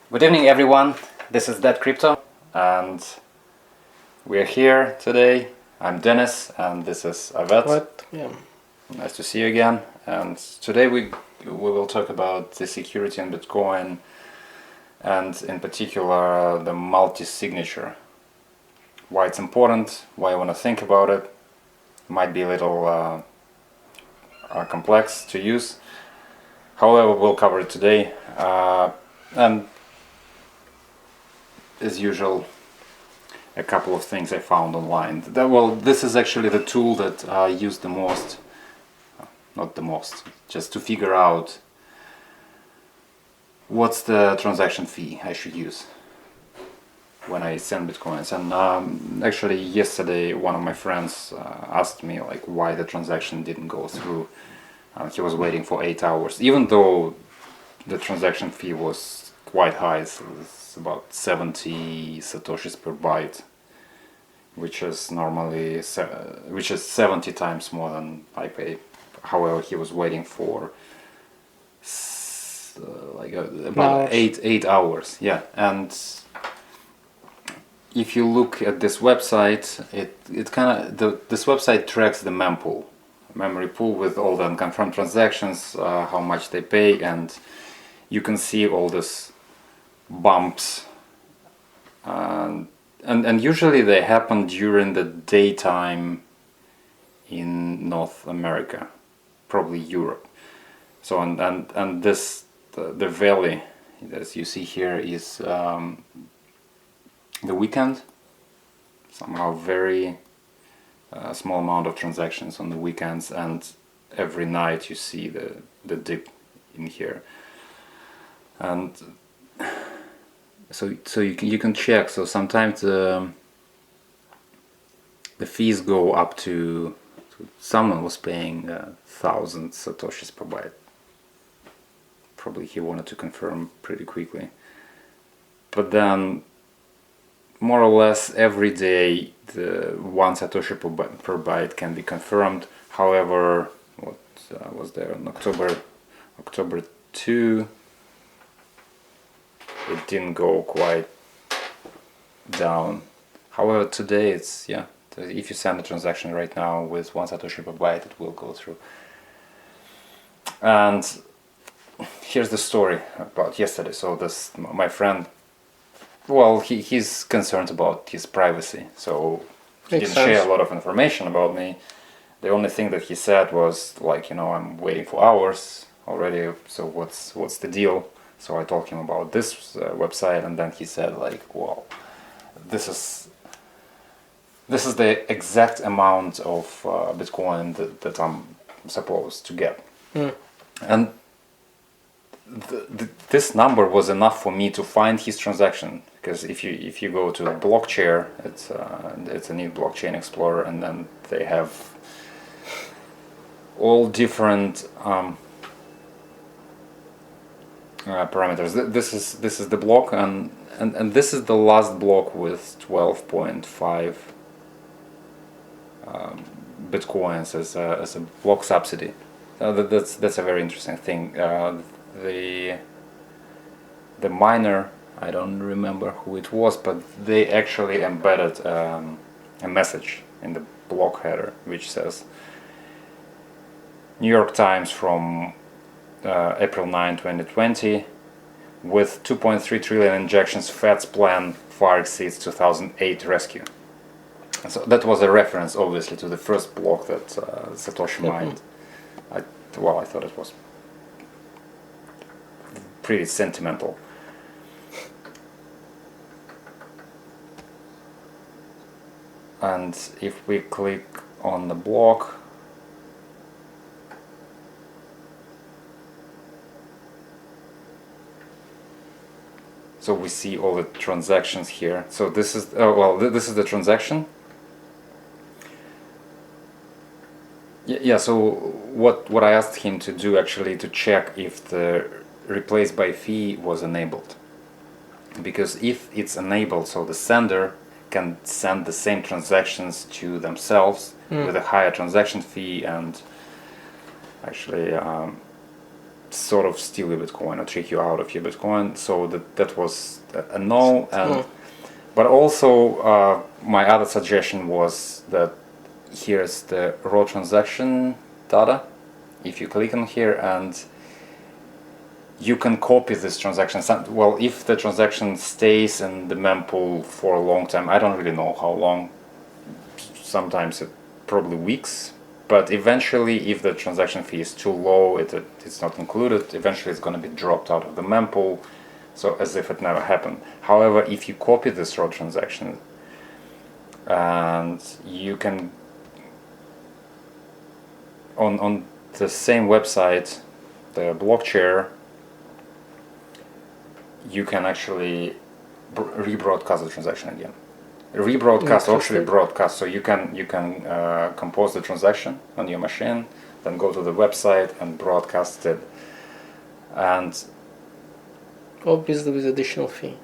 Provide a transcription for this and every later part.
Good evening, everyone. This is ThatCrypto, and we're here today. I'm Dennis, and this is Avet. What? Yeah. Nice to see you again. And today we will talk about the security in Bitcoin, and in particular the multi-signature. Why it's important, why I want to think about it. Might be a little complex to use. However, we'll cover it today. And as usual, a couple of things I found online. This is actually the tool that I use the most, not the most, just to figure out what's the transaction fee I should use when I send bitcoins. And actually yesterday one of my friends asked me like why the transaction didn't go through. He was waiting for 8 hours, even though the transaction fee was quite high. So it's about 70 satoshis per byte, which is normally 70 times more than I pay. However, he was waiting for about 8 hours. Yeah, and if you look at this website, it kind of this website tracks the memory pool with all the unconfirmed transactions, how much they pay, and you can see all these bumps, and usually they happen during the daytime in North America, probably Europe. So and this the valley, as you see here, is the weekend. Somehow very small amount of transactions on the weekends, and every night you see the dip in here. And so you can check. So sometimes the fees go up to someone was paying 1,000 satoshis per byte. Probably he wanted to confirm pretty quickly. But then more or less every day the 1 satoshi per byte can be confirmed. However, what was there on October 2, it didn't go quite down. However, today it's, yeah, if you send a transaction right now with 1 satoshi per byte, it will go through. And here's the story about yesterday. So this my friend, well, he's concerned about his privacy, so he didn't share a lot of information about me. The only thing that he said was like, I'm waiting for hours already, so what's the deal? So I told him about this website, and then he said like, well, this is the exact amount of Bitcoin that I'm supposed to get. And this number was enough for me to find his transaction, because if you go to Blockchain, it's a new blockchain explorer, and then they have all different parameters. This is the block, and this is the last block with 12.5 bitcoins as a block subsidy. That's a very interesting thing. The miner, I don't remember who it was, but they actually embedded a message in the block header which says New York Times from April 9, 2020, with 2.3 trillion injections, Fed's plan far exceeds 2008 rescue. And so that was a reference, obviously, to the first block that Satoshi mined. I thought it was pretty sentimental. And if we click on the block, so we see all the transactions here. So this is this is the transaction. Yeah. So what I asked him to do, actually, to check if the replace by fee was enabled, because if it's enabled, so the sender can send the same transactions to themselves with a higher transaction fee, and actually sort of steal your Bitcoin or trick you out of your Bitcoin. So that was a no. And but also my other suggestion was that here's the raw transaction data. If you click on here, and you can copy this transaction. Well, if the transaction stays in the mempool for a long time, I don't really know how long. Sometimes it probably weeks. But eventually, if the transaction fee is too low, it's not included. Eventually, it's going to be dropped out of the mempool, so as if it never happened. However, if you copy this raw transaction, and you can on the same website, the Blockchair, you can actually rebroadcast the transaction again. Rebroadcast, actually broadcast. So you can compose the transaction on your machine, then go to the website and broadcast it. And obviously with additional fee.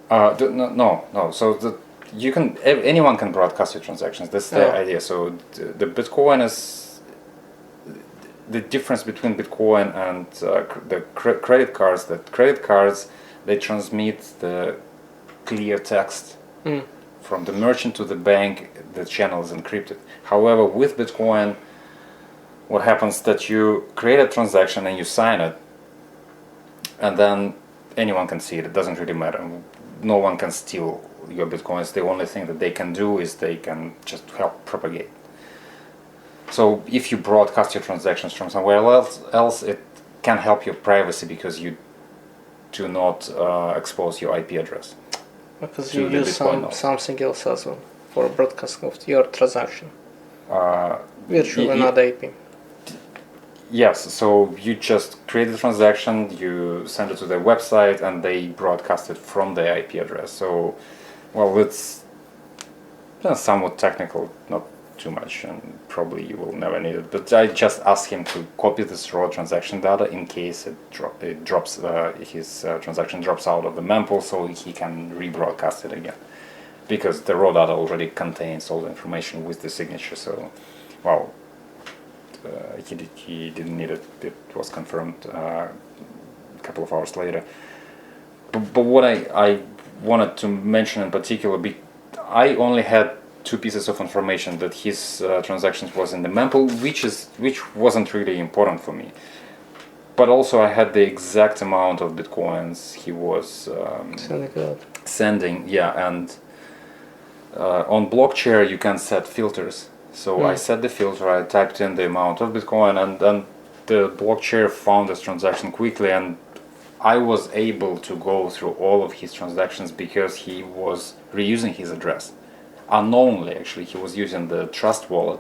No. So you can anyone can broadcast your transactions. That's the idea. So the Bitcoin is the difference between Bitcoin and the credit cards. That credit cards, they transmit the clear text from the merchant to the bank. The channel is encrypted. However, with Bitcoin, what happens that you create a transaction and you sign it, and then anyone can see it. It doesn't really matter. No one can steal your Bitcoins. The only thing that they can do is they can just help propagate. So if you broadcast your transactions from somewhere else, it can help your privacy because you do not expose your IP address. Because you use something else as well for broadcasting of your transaction. Virtual another IP. Yes, so you just create the transaction, you send it to their website, and they broadcast it from the IP address. So, well, it's somewhat technical, not too much, and probably you will never need it. But I just asked him to copy this raw transaction data in case it drops, his transaction drops out of the mempool, so he can rebroadcast it again. Because the raw data already contains all the information with the signature. So, well, he didn't need it. It was confirmed a couple of hours later. But what I wanted to mention in particular, I only had two pieces of information that his transactions was in the mempool, which wasn't really important for me. But also I had the exact amount of Bitcoins he was sending. Yeah, and on Blockchair you can set filters. So I set the filter, I typed in the amount of Bitcoin, and then the Blockchair found this transaction quickly, and I was able to go through all of his transactions because he was reusing his address. Unknowingly, actually, he was using the Trust wallet.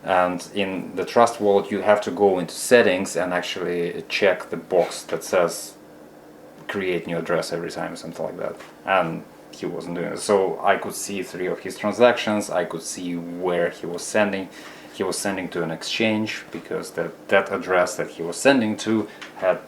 And in the Trust wallet, you have to go into settings and actually check the box that says create new address every time, or something like that. And he wasn't doing it. So I could see 3 of his transactions. I could see where he was sending. He was sending to an exchange because that address that he was sending to had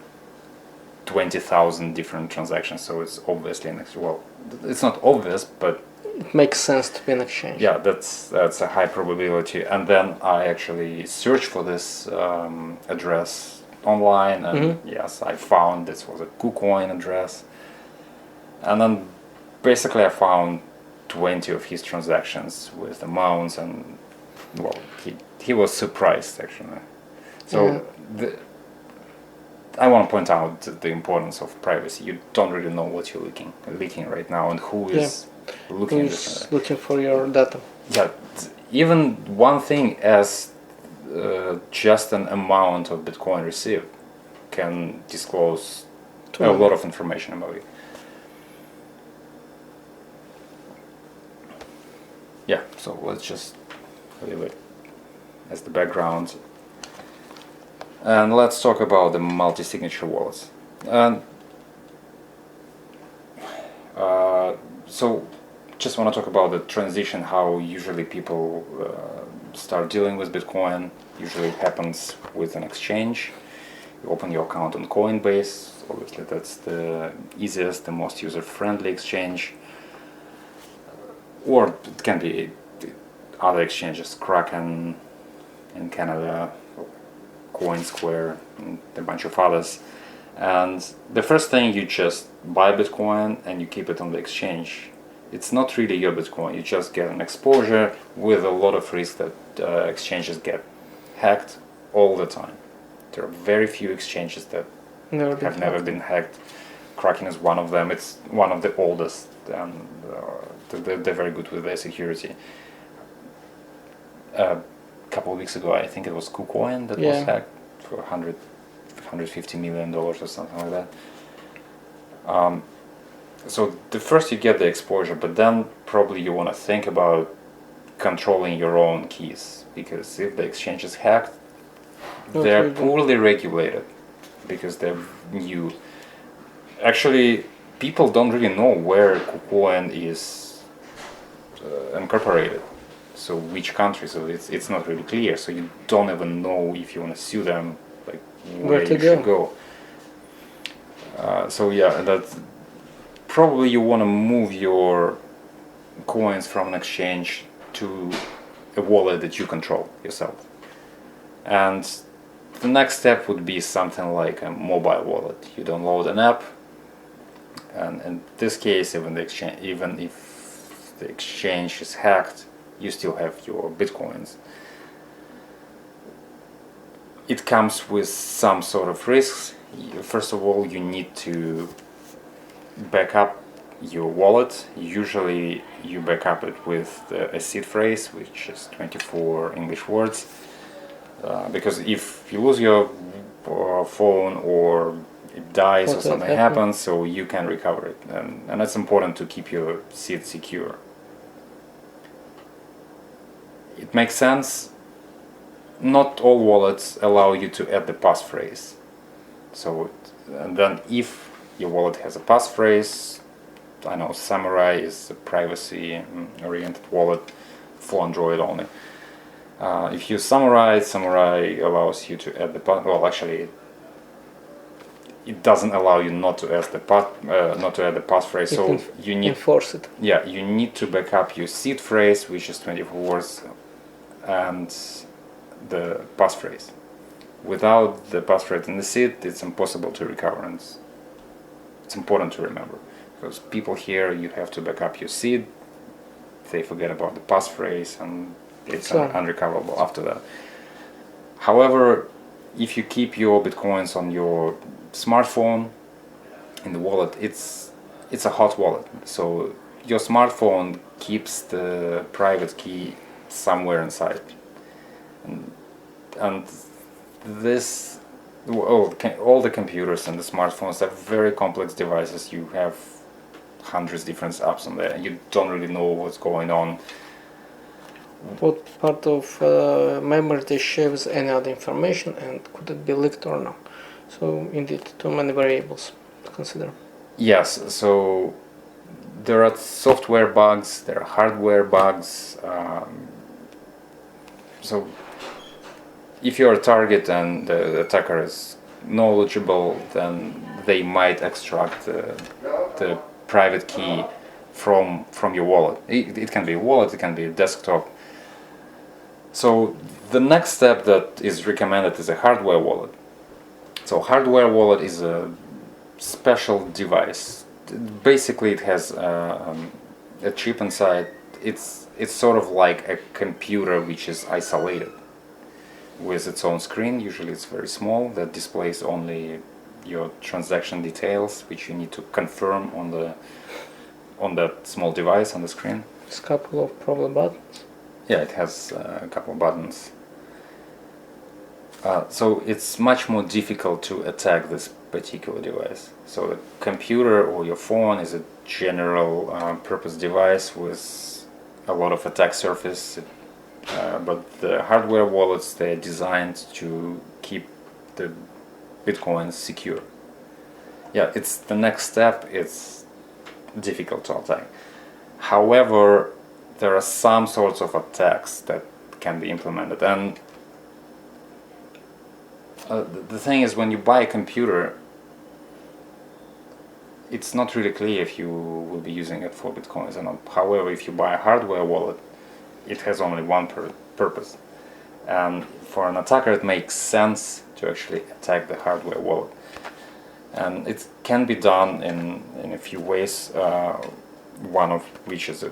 20,000 different transactions. So it's obviously an exchange. Well, it's not obvious, but it makes sense to be an exchange. Yeah, that's a high probability. And then I actually searched for this address online, and yes, I found this was a KuCoin address. And then basically I found 20 of his transactions with amounts, and well, he was surprised actually. So I want to point out the importance of privacy. You don't really know what you're leaking right now, and who is looking for your data. Yeah, even one thing as just an amount of Bitcoin received can disclose a lot of information about you. Yeah, so let's just leave it as the background. And let's talk about the multi-signature wallets. So just want to talk about the transition, how usually people start dealing with Bitcoin. Usually it happens with an exchange. You open your account on Coinbase. Obviously that's the easiest, the most user-friendly exchange. Or it can be other exchanges, Kraken in Canada, CoinSquare, and a bunch of others. And the first thing, you just buy Bitcoin and you keep it on the exchange. It's not really your Bitcoin. You just get an exposure with a lot of risk that exchanges get hacked all the time. There are very few exchanges that have never been hacked. Kraken is one of them. It's one of the oldest, and they're very good with their security. A couple of weeks ago, I think it was KuCoin that was hacked for $150 million or something like that. So the first you get the exposure, but then probably you want to think about controlling your own keys, because if the exchange is hacked, they're poorly regulated because they're new. Actually, people don't really know where KuCoin is incorporated, so which country. So it's not really clear. So you don't even know if you want to sue them, like where you should go. So yeah, that's probably you want to move your coins from an exchange to a wallet that you control yourself. And the next step would be something like a mobile wallet. You download an app, and in this case, even if the exchange is hacked, you still have your Bitcoins. It comes with some sort of risks. First of all, you need to back up your wallet. Usually you back up it with a seed phrase, which is 24 English words, because if you lose your phone or it dies or something happens, so you can recover it, and it's important to keep your seed secure. It makes sense. Not all wallets allow you to add the passphrase. So, and then if your wallet has a passphrase, I know Samurai is a privacy-oriented wallet for Android only. If you use Samurai allows you to add the actually, it doesn't allow you not to add the passphrase. So you need enforce it. Yeah, you need to back up your seed phrase, which is 24 words, and the passphrase. Without the passphrase in the seed, it's impossible to recover, and it's important to remember, because people here, you have to back up your seed, they forget about the passphrase, and it's unrecoverable after that. However, if you keep your Bitcoins on your smartphone in the wallet, it's a hot wallet, so your smartphone keeps the private key somewhere inside, and this all the computers and the smartphones are very complex devices. You have hundreds of different apps on there, and you don't really know what's going on. What part of memory they shares any other information, and could it be leaked or not? So indeed, too many variables to consider. Yes, so there are software bugs, there are hardware bugs. So if you're a target and the attacker is knowledgeable, then they might extract the private key from your wallet. It can be a wallet, it can be a desktop. So the next step that is recommended is a hardware wallet. So hardware wallet is a special device. Basically, it has a chip inside. It's sort of like a computer which is isolated with its own screen. Usually it's very small, that displays only your transaction details, which you need to confirm on that small device on the screen. It's a couple of probably buttons. Yeah, it has a couple of buttons. So it's much more difficult to attack this particular device. So the computer or your phone is a general purpose device with a lot of attack surface, but the hardware wallets, they're designed to keep the Bitcoins secure. Yeah, it's the next step. It's difficult to attack. However, there are some sorts of attacks that can be implemented, and the thing is, when you buy a computer, it's not really clear if you will be using it for Bitcoins or not. However, if you buy a hardware wallet, it has only one purpose. And for an attacker, it makes sense to actually attack the hardware wallet. And it can be done in a few ways, one of which is a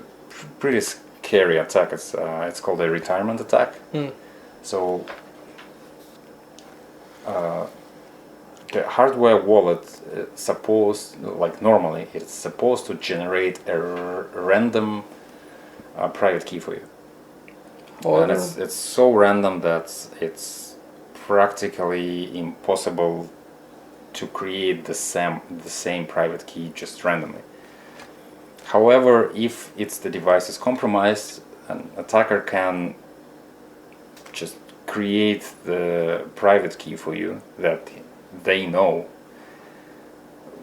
pretty scary attack. It's called a retirement attack. So the hardware wallet normally it's supposed to generate a random private key for you. And it's so random that it's practically impossible to create the same private key just randomly. However, if the device is compromised, an attacker can just create the private key for you that they know.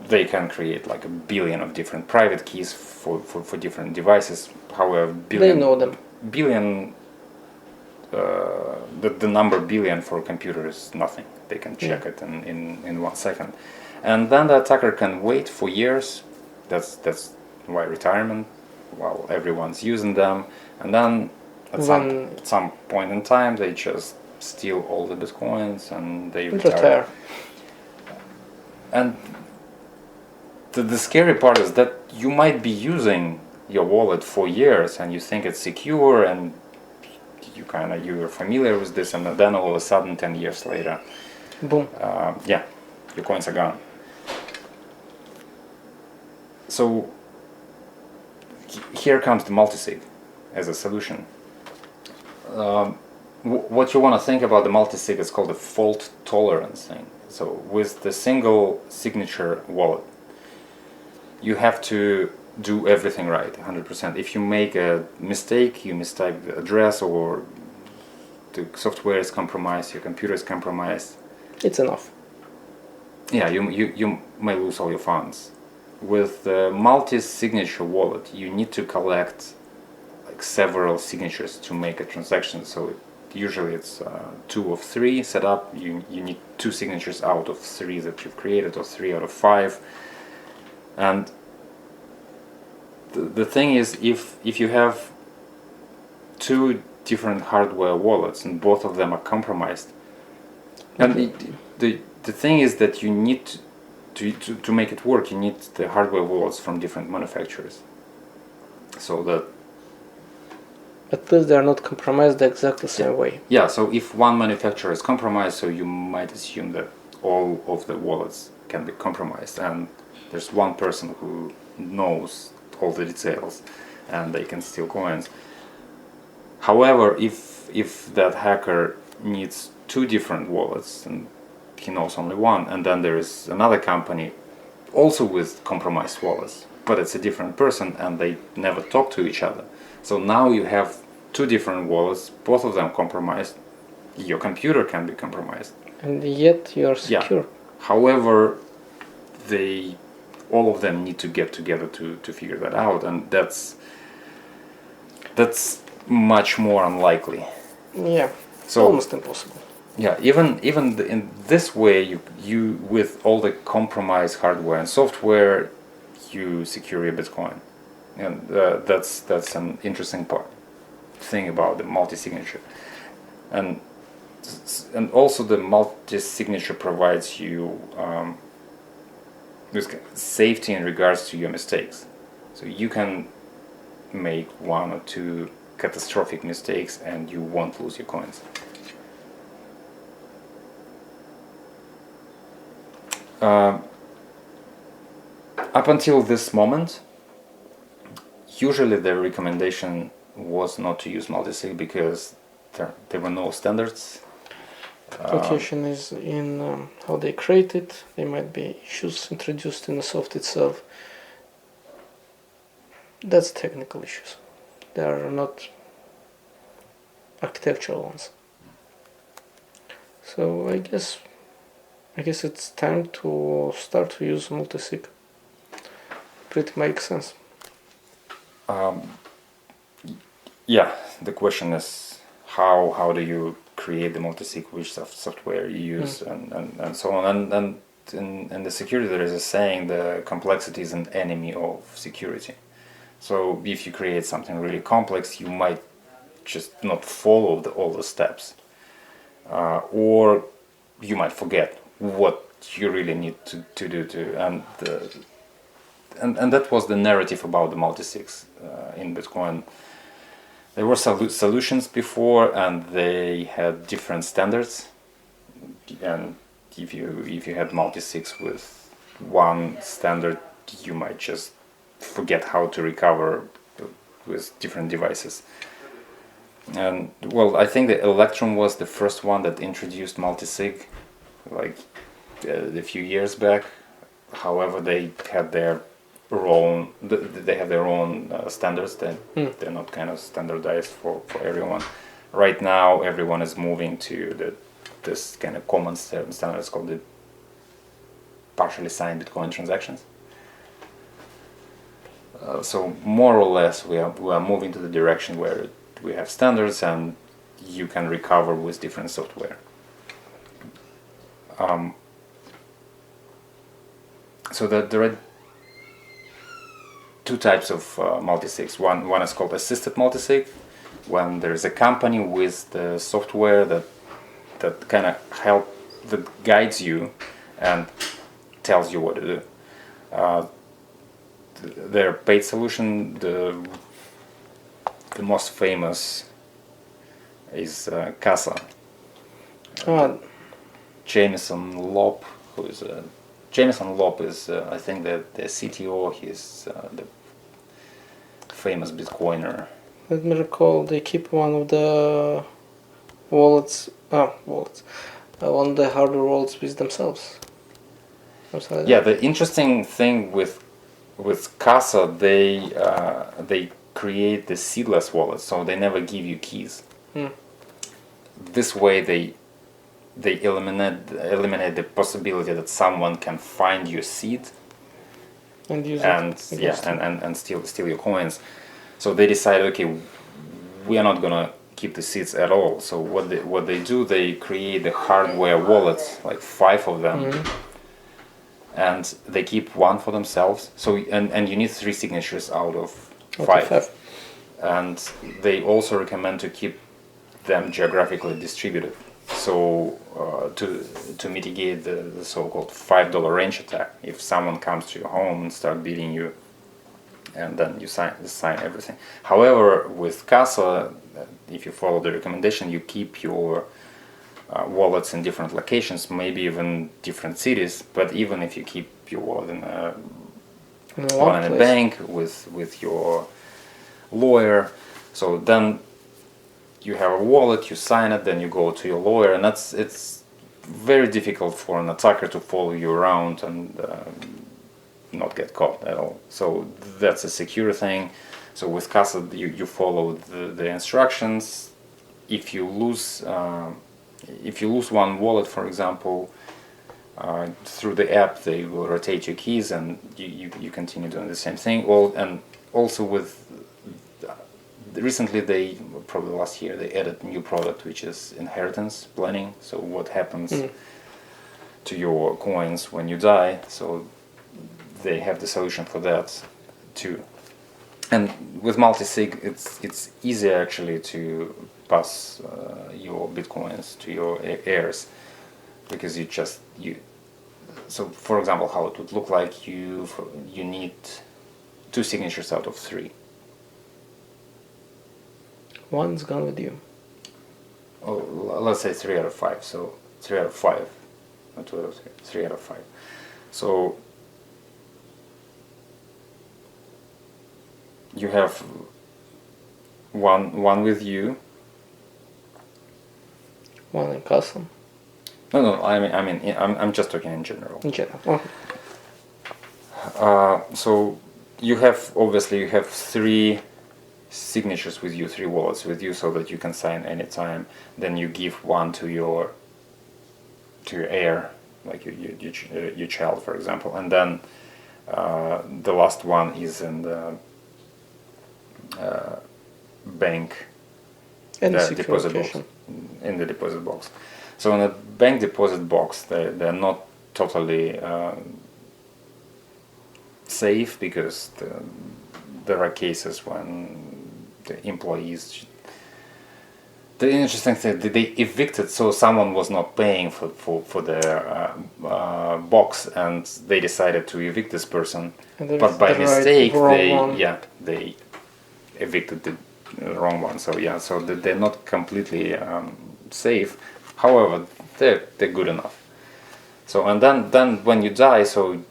They can create like 1 billion of different private keys for different devices. However, they know them. Billion, the number billion for a computer is nothing. They can check it in 1 second. And then the attacker can wait for years. That's why retirement, while everyone's using them. And then at some point in time, they just steal all the bitcoins and they retire. And the scary part is that you might be using your wallet for years and you think it's secure and you're familiar with this, and then all of a sudden 10 years later, boom, your coins are gone. So here comes the multisig as a solution. What you want to think about the multisig is called the fault tolerance thing. So with the single signature wallet, you have to do everything right, 100%. If you make a mistake, you mistype the address, or the software is compromised, your computer is compromised, it's enough. Yeah, you may lose all your funds. With the multi-signature wallet, you need to collect like several signatures to make a transaction. So usually it's 2 of 3 set up. You need 2 signatures out of 3 that you've created, or 3 out of 5. And the thing is, if you have 2 different hardware wallets and both of them are compromised, and the thing is that you need to make it work, you need the hardware wallets from different manufacturers, so that at least they are not compromised the exactly same way. Yeah, so if one manufacturer is compromised, so you might assume that all of the wallets can be compromised, and there's one person who knows all the details and they can steal coins. However, if that hacker needs 2 different wallets and he knows only one, and then there is another company also with compromised wallets, but it's a different person and they never talk to each other. So now you have 2 different wallets, both of them compromised. Your computer can be compromised. And yet you are secure. Yeah. However, all of them need to get together to figure that out, and that's much more unlikely. Yeah, so almost impossible. Yeah, even in this way, you with all the compromised hardware and software, you secure your Bitcoin, and that's an interesting thing about the multi-signature, and also the multi-signature provides you with safety in regards to your mistakes. So you can make 1 or 2 catastrophic mistakes and you won't lose your coins. Up until this moment, usually the recommendation was not to use multisig because there were no standards. Application is in how they create it. There might be issues introduced in the software itself. That's technical issues. They are not architectural ones. So I guess it's time to start to use multisig. Pretty makes sense. Yeah, the question is how do you create the multisig, which software you use, and so on. And in the security there is a saying, the complexity is an enemy of security. So if you create something really complex, you might just not follow all the steps. or you might forget what you really need to do and that was the narrative about the multisigs in Bitcoin. There were solutions before, and they had different standards. And if you had multisigs with one standard, you might just forget how to recover with different devices. And well, I think the Electrum was the first one that introduced multisig, like a few years back. However, they had their own standards. They're not kind of standardized for everyone. Right now, everyone is moving to this kind of common standard. It's called the partially signed Bitcoin transactions. So more or less, we are moving to the direction where we have standards and you can recover with different software. So there are two types of multisigs. One is called assisted multisig, when there is a company with the software that kind of that guides you and tells you what to do. Their paid solution, the most famous is Casa. Jameson Lopp, Jameson Lopp is I think the CTO. He's the famous Bitcoiner. Let me recall, they keep one of the wallets, one of the hardware wallets with themselves. Yeah, the interesting thing with Casa, they create the seedless wallet, so they never give you keys. This way they eliminate the possibility that someone can find your seed and use and steal your coins. So they decided, okay, we are not gonna keep the seeds at all. So what they do, they create the hardware wallets, like 5 of them. And they keep one for themselves. So and you need 3 signatures out of 5. And they also recommend to keep them geographically distributed. So to mitigate the so-called $5 range attack, if someone comes to your home and start beating you, and then you sign everything. However, with Casa, if you follow the recommendation, you keep your wallets in different locations, maybe even different cities. But even if you keep your wallet in a bank with your lawyer, so then you have a wallet, you sign it, then you go to your lawyer, and it's very difficult for an attacker to follow you around and not get caught at all. So that's a secure thing. So with Casa, you follow the instructions. If you lose one wallet, for example, through the app, they will rotate your keys, and you continue doing the same thing. And also recently, probably last year, they added a new product, which is inheritance planning. So what happens to your coins when you die? So they have the solution for that too. And with multisig, it's easier actually to pass your bitcoins to your heirs, because so for example, how it would look like, you need 2 signatures out of 3. One's gone with you. Oh, let's say 3 out of 5. So 3 out of 5, not 2 out of 3. 3 out of 5. So you have one with you. One in custom. No. I'm just talking in general. In general. So you have 3 signatures with you, 3 wallets with you, so that you can sign anytime. Then you give one to your heir, like your child, for example, and then the last one is in the bank deposit box, in the deposit box. So in a bank deposit box, they're not totally safe, because there are cases when the employees the interesting thing, they evicted, so someone was not paying for their box, and they decided to evict this person. But by mistake, they evicted the wrong one. So yeah, so they're not completely safe. However, they're good enough. So and then when you die, so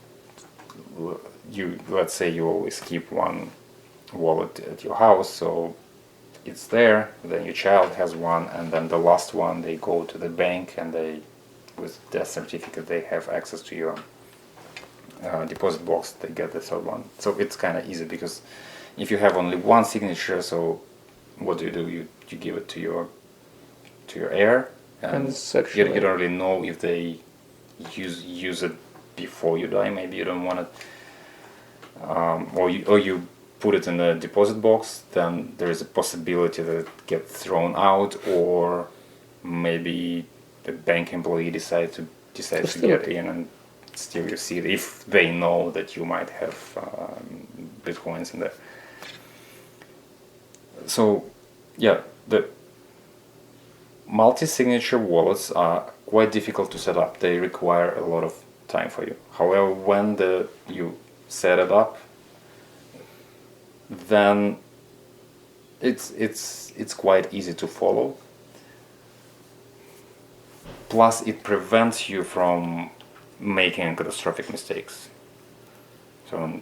you, let's say you always keep one wallet at your house, so it's there, then your child has one, and then the last one, they go to the bank, and they, with death certificate, they have access to your deposit box, they get the third one. So it's kind of easy, because if you have only one signature, so what do? You give it to your heir, and you don't really know if they use it before you die. Maybe you don't want it, or you put it in the deposit box, then there is a possibility that it gets thrown out, or maybe the bank employee decides to get in and steal your seed if they know that you might have bitcoins in there. So yeah, the multi-signature wallets are quite difficult to set up. They require a lot of time for you. However, when you set it up, then it's quite easy to follow. Plus, it prevents you from making catastrophic mistakes. So,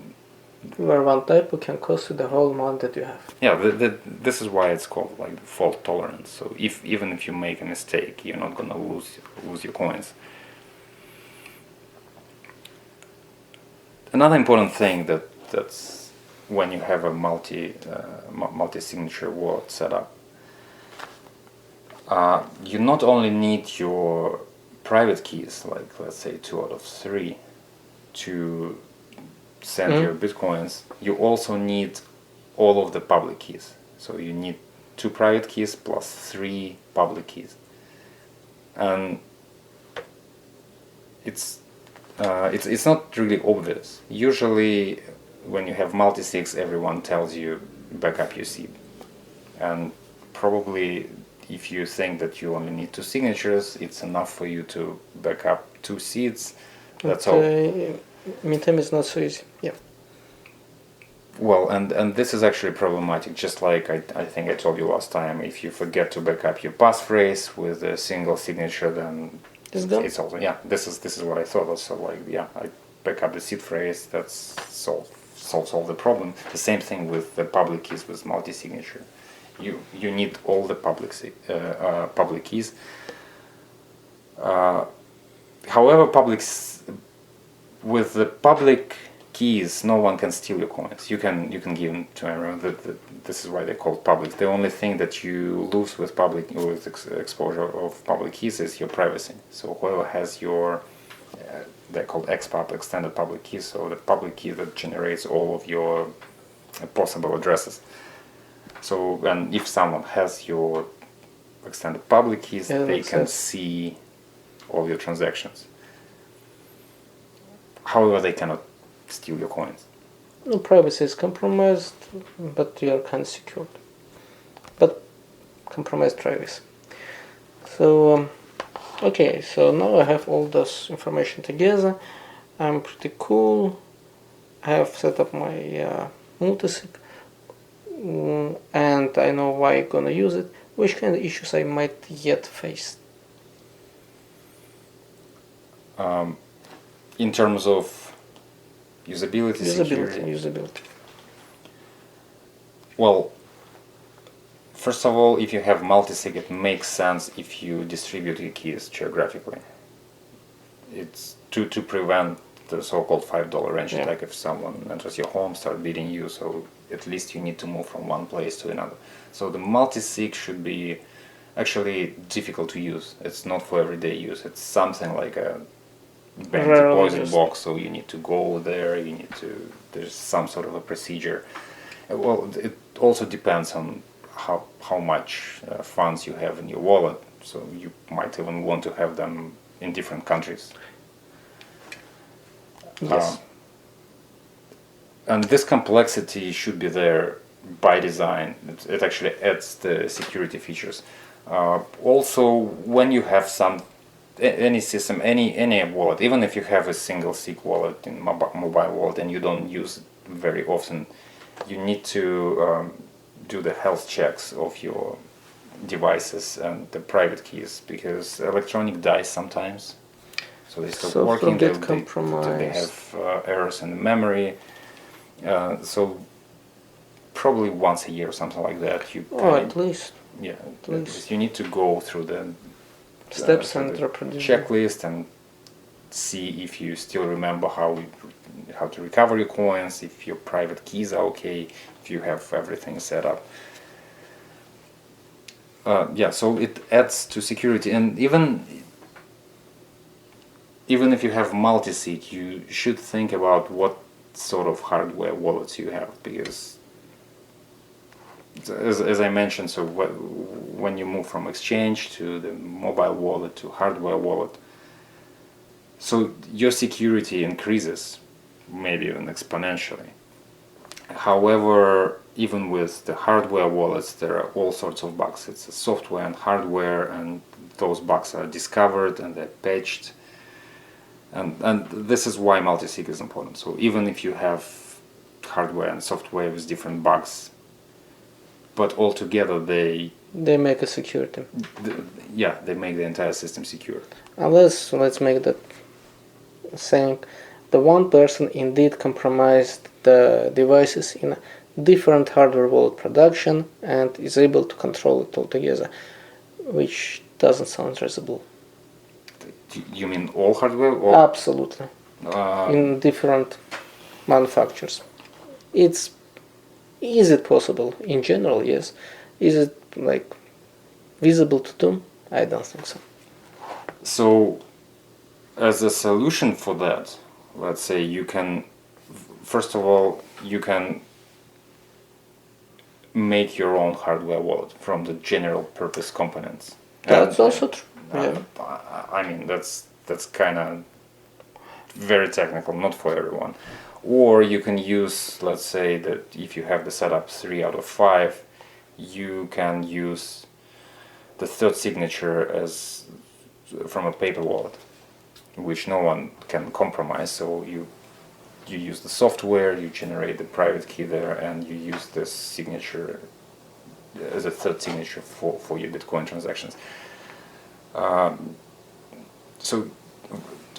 where one typo can cost you the whole amount that you have. Yeah, this is why it's called like fault tolerance. So even if you make a mistake, you're not gonna lose your coins. Another important thing that's when you have a multi-signature wallet set up, you not only need your private keys, like let's say 2 out of 3, to send your bitcoins. You also need all of the public keys. So you need 2 private keys plus 3 public keys, and it's not really obvious. Usually when you have multisigs, everyone tells you back up your seed, and probably if you think that you only need 2 signatures, it's enough for you to back up 2 seeds. That's all. Meantime, it's not so easy. Yeah. Well, and this is actually problematic. Just like I think I told you last time, if you forget to back up your passphrase with a single signature, then it's also This is what I thought. Also, like I back up the seed phrase. That's solves all the problem. The same thing with the public keys with multi-signature. You need all the public keys. However, with the public keys, no one can steal your coins. You can give them to everyone. This is why they're called public. The only thing that you lose with exposure of public keys is your privacy. So whoever has your they're called XPub, extended public keys. So the public key that generates all of your possible addresses. So, and if someone has your extended public keys, they can see all your transactions. However, they cannot steal your coins. No, privacy is compromised, but you are kind of secured. But compromised privacy. So, okay, so now I have all this information together. I'm pretty cool. I have set up my multisig, and I know why I'm gonna use it. Which kind of issues I might yet face? In terms of usability. Well, first of all, if you have multisig, it makes sense if you distribute your keys geographically. It's to prevent the so-called $5 range attack. If someone enters your home, start beating you, so at least you need to move from one place to another. So the multisig should be actually difficult to use. It's not for everyday use. It's something like a bank deposit box, so you need to go there, there's some sort of a procedure. Well, it also depends on how much funds you have in your wallet, so you might even want to have them in different countries. Yes. And this complexity should be there by design. It actually adds the security features. Also, when you have any system, any wallet, even if you have a single SIG wallet in mobile wallet and you don't use it very often, you need to do the health checks of your devices and the private keys, because electronic dies sometimes. So they stop working, they have errors in the memory. So probably once a year or something like that. At least. Yeah, at least you need to go through the steps and checklist and see if you still remember how to recover your coins, if your private keys are okay, if you have everything set up. So it adds to security, and even if you have multisig, you should think about what sort of hardware wallets you have, because as I mentioned, so when you move from exchange to the mobile wallet to hardware wallet, so your security increases, maybe even exponentially. However, even with the hardware wallets, there are all sorts of bugs. It's a software and hardware, and those bugs are discovered and they're patched. And this is why multisig is important. So even if you have hardware and software with different bugs, but altogether they make a security. They make the entire system secure. Unless, let's make that saying, the one person indeed compromised the devices in different hardware wallet production and is able to control it altogether, which doesn't sound reasonable. You mean all hardware? Or absolutely. In different manufacturers. Is it possible? In general, yes. Is it visible to do? I don't think so. So, as a solution for that, let's say you can, first of all, you can make your own hardware wallet from the general purpose components. That's also true. I mean, that's kind of very technical, not for everyone. Or you can use, let's say that if you have the setup 3 out of 5, you can use the third signature as from a paper wallet, which no one can compromise. So you use the software, you generate the private key there, and you use this signature as a third signature for your Bitcoin transactions. So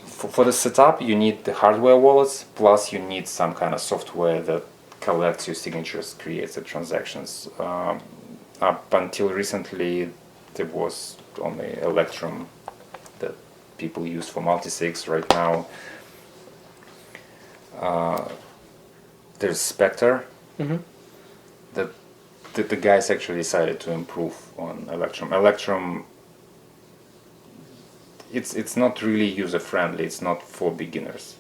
for the setup, you need the hardware wallets, plus you need some kind of software that collects your signatures, creates the transactions. Up until recently, there was only Electrum that people use for multisigs. Right now, there's Spectre. Mm-hmm. That the guys actually decided to improve on Electrum. Electrum, it's not really user friendly. It's not for beginners.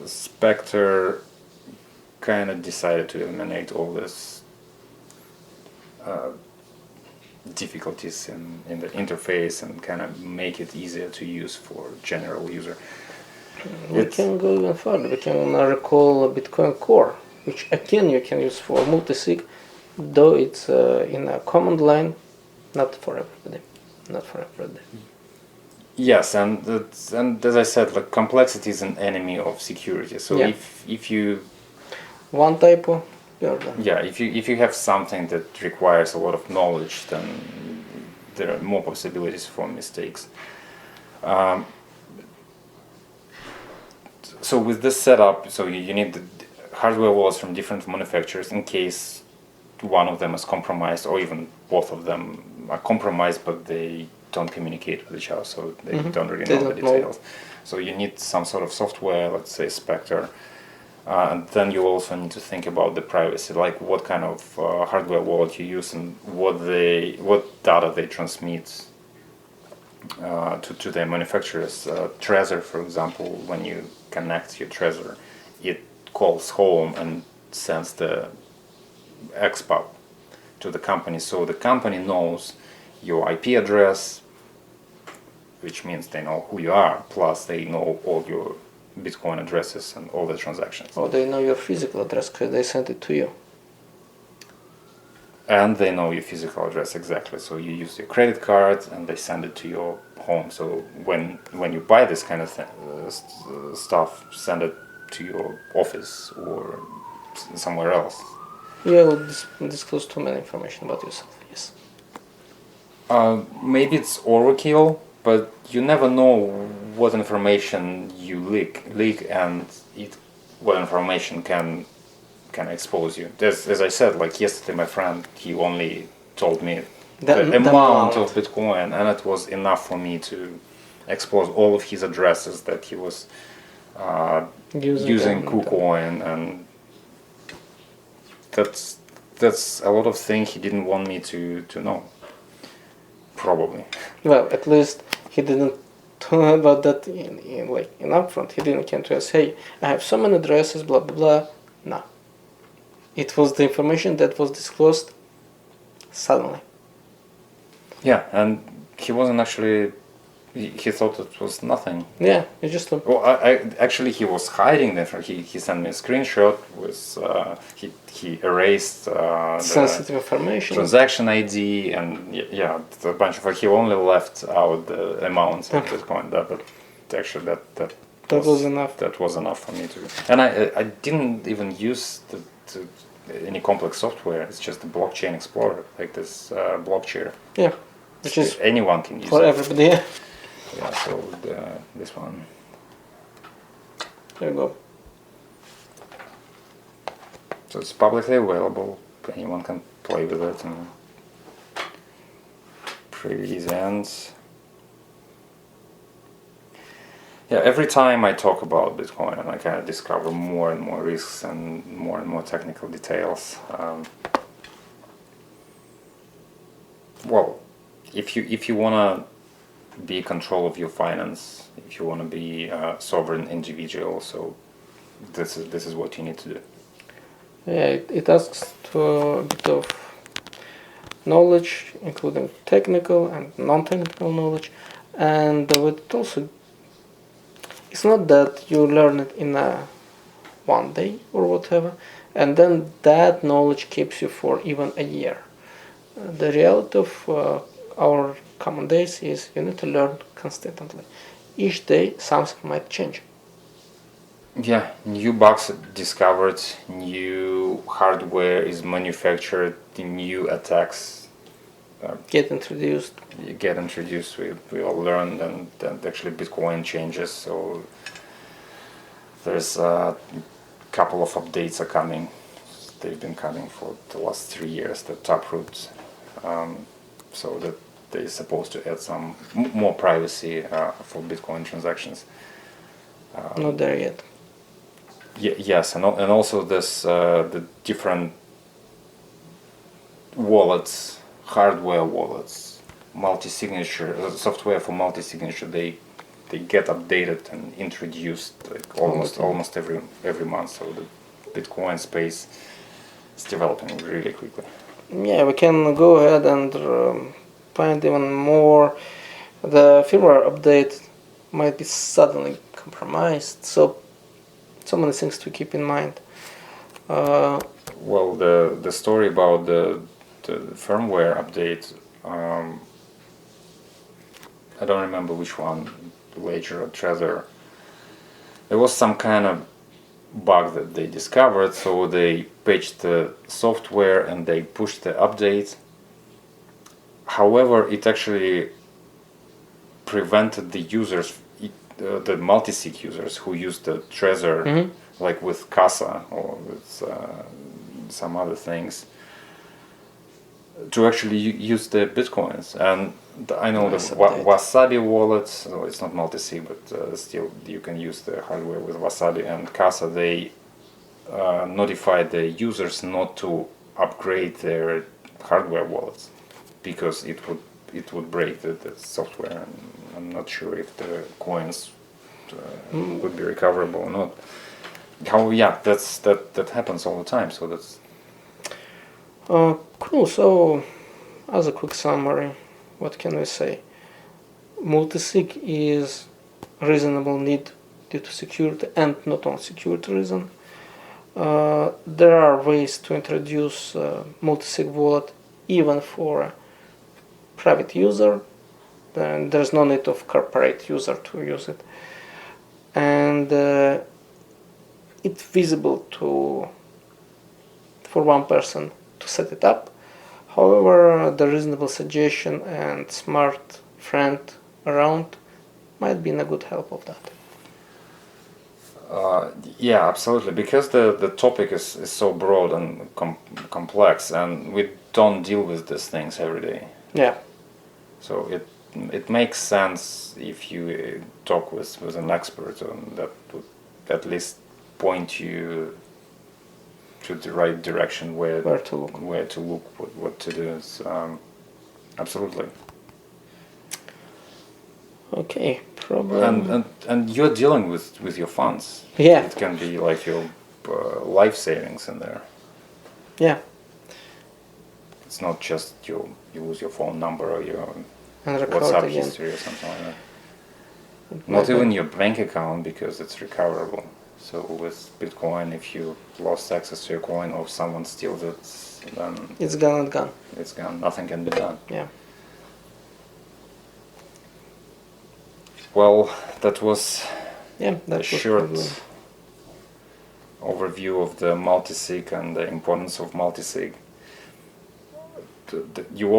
Spectre kind of decided to eliminate all this difficulties in the interface and kind of make it easier to use for general user. We can go even further. We can recall Bitcoin Core, which again you can use for multisig, though it's in a command line, not for everybody. Yes, and as I said, like, complexity is an enemy of security. So if you one typo, you're done. Yeah, if you have something that requires a lot of knowledge, then there are more possibilities for mistakes. So with this setup, so you need the hardware wallets from different manufacturers in case one of them is compromised, or even both of them are compromised, but they don't communicate with each other, so they don't really know the details. So you need some sort of software, let's say Spectre, and then you also need to think about the privacy, like what kind of hardware wallet you use and what data they transmit to their manufacturers. Trezor, for example, when you connect your Trezor, it calls home and sends the XPub to the company, so the company knows your IP address, which means they know who you are, plus they know all your Bitcoin addresses and all the transactions. Or they know your physical address because they sent it to you. And they know your physical address exactly. So you use your credit card, and they send it to your home. So when you buy this kind of stuff, send it to your office or somewhere else. You will disclose too many information about yourself. Yes. Maybe it's overkill, but you never know what information you leak, and what information can expose you. As I said, like yesterday, my friend, he only told me the amount of Bitcoin, and it was enough for me to expose all of his addresses that he was using KuCoin, and that's a lot of things he didn't want me to know. Probably. Well, at least he didn't talk about that in upfront. He didn't come to us, hey, I have so many addresses, blah blah blah. No. It was the information that was disclosed suddenly. Yeah, and he wasn't actually. He thought it was nothing. Yeah, he just. Well, actually he was hiding them. He sent me a screenshot with he erased sensitive information, transaction ID, and a bunch of. He only left out the amounts of Bitcoin. But actually that was enough. That was enough for me to. And I didn't even use any complex software. It's just a blockchain explorer, like this Blockchair. Yeah, which is anyone can use for everybody. Yeah. Yeah, so this one. There you go. So it's publicly available. Anyone can play with it, and pretty easy ends. Yeah, every time I talk about Bitcoin, I kind of discover more and more risks and more technical details. Well, if you wanna be in control of your finance, if you want to be a sovereign individual, so this is what you need to do. Yeah, it asks to a bit of knowledge, including technical and non-technical knowledge, and it also, it's not that you learn it in one day or whatever, and then that knowledge keeps you for even a year. The reality of our common days is you need to learn constantly. Each day something might change. Yeah, new bugs discovered, new hardware is manufactured, new attacks get introduced. We all learned, and actually Bitcoin changes, so there's a couple of updates are coming. They've been coming for the last 3 years, the Taproot, so that they're supposed to add some more privacy for Bitcoin transactions. Not there yet. Yes, and also this the different wallets, hardware wallets, multi-signature software for multi-signature. They get updated and introduced like almost every month. So the Bitcoin space is developing really quickly. Yeah, we can go ahead and find even more. The firmware update might be suddenly compromised, so many things to keep in mind. Well, the story about the firmware update, I don't remember which one, Ledger or Trezor. There was some kind of bug that they discovered, so they patched the software and they pushed the update. However, it actually prevented the users, the multisig users who used the Trezor, like with Casa or with some other things, to actually use the Bitcoins. And I know the Wasabi wallet, so it's not multisig, but still you can use the hardware with Wasabi and Casa. They notified the users not to upgrade their hardware wallets because it would break the software, and I'm not sure if the coins would be recoverable or not. That happens all the time. So that's cool. So, as a quick summary, what can we say? Multisig is a reasonable need due to security and not on security reason. There are ways to introduce multisig wallet even for a private user. Then there's no need of corporate user to use it, and it's visible for one person to set it up. However, the reasonable suggestion and smart friend around might be in a good help of that. Yeah, absolutely. Because the topic is so broad and complex, and we don't deal with these things every day. Yeah. So it makes sense if you talk with an expert, and that would at least point you to the right direction where to look, what to do. Absolutely. Okay, problem. And you're dealing with your funds. Yeah. It can be like your life savings in there. Yeah. It's not just you lose your phone number or your And WhatsApp again. history or something like that. Not even your bank account, because it's recoverable. So with Bitcoin, if you lost access to your coin or someone steals it, then it's gone and gone. It's gone. Nothing can be done. Yeah. Well, that was a short overview of the multisig and the importance of multisig. You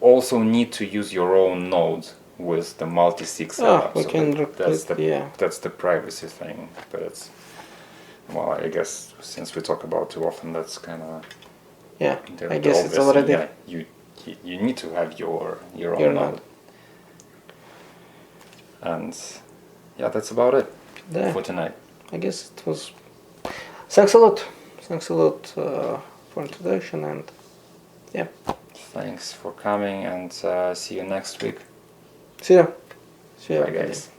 also need to use your own node with the multisig setup. We can replace. That's the privacy thing, but it's, well, I guess since we talk about too often, that's kind of I guess it's already. You need to have your own node. And that's about it for tonight. I guess it was. Thanks a lot. Thanks a lot for introduction, and Thanks for coming, and see you next week. See ya. Bye, guys.